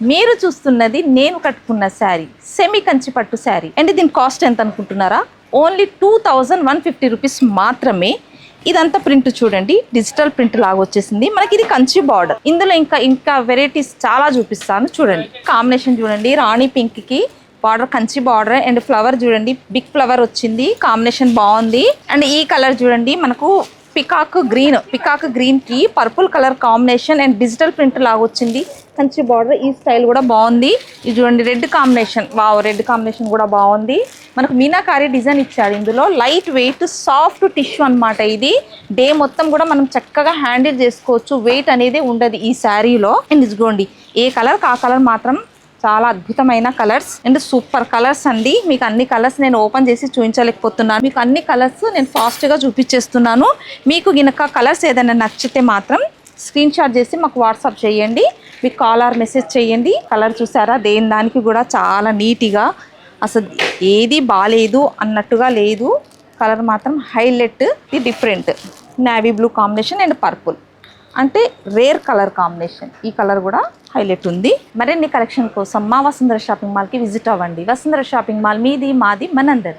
మీరు చూస్తున్నది నేను కట్టుకున్న శారీ, సెమీ కంచి పట్టు శారీ అండ్ దీని కాస్ట్ ఎంత అనుకుంటున్నారా? ఓన్లీ 2150 రూపీస్ మాత్రమే. ఇదంతా ప్రింట్ చూడండి, డిజిటల్ ప్రింట్ లాగా వచ్చేసింది. మనకి ఇది కంచి బార్డర్. ఇందులో ఇంకా వెరైటీస్ చాలా చూపిస్తాను చూడండి. కాంబినేషన్ చూడండి, రాణి పింక్ కి border, Kanchi border and flower చూడండి, బిగ్ ఫ్లవర్ వచ్చింది. కాంబినేషన్ బాగుంది. అండ్ ఈ కలర్ చూడండి, మనకు పికాక్ గ్రీన్ కి purple colour combination and digital print లాగా వచ్చింది. కంచి బార్డర్, ఈ స్టైల్ కూడా బాగుంది. ఇది చూడండి, red combination, wow, red combination కూడా బాగుంది. మనకు మీనాకారి డిజైన్ ఇచ్చాడు. ఇందులో లైట్ వెయిట్ సాఫ్ట్ టిష్యూ అన్నమాట. ఇది డే మొత్తం కూడా మనం చక్కగా హ్యాండిల్ చేసుకోవచ్చు, వెయిట్ అనేది ఉండదు ఈ శారీలో. అండ్ ఇదిగోండి, ఏ కలర్ ఆ కలర్ మాత్రం చాలా అద్భుతమైన కలర్స్ అండ్ సూపర్ కలర్స్ అండి. మీకు అన్ని కలర్స్ నేను ఓపెన్ చేసి చూపించలేకపోతున్నాను. మీకు అన్ని కలర్స్ నేను ఫాస్ట్గా చూపించేస్తున్నాను. మీకు గినక కలర్స్ ఏదైనా నచ్చితే మాత్రం స్క్రీన్ షాట్ చేసి మాకు వాట్సాప్ చేయండి. మీకు కాల్ ఆర్ మెసేజ్ చేయండి. కలర్ చూసారా, దేని దానికి కూడా చాలా నీట్గా, అసలు ఏది బాగాలేదు అన్నట్టుగా లేదు. కలర్ మాత్రం హైలైట్, ఇది different navy blue combination and purple అంటే రేర్ కలర్ కాంబినేషన్. ఈ కలర్ కూడా హైలైట్ ఉంది. మరిన్ని కలెక్షన్ కోసం మా వసుంధర షాపింగ్ మాల్కి విజిట్ అవ్వండి. వసుంధర షాపింగ్ మాల్ మీది, మాది, మనందరి.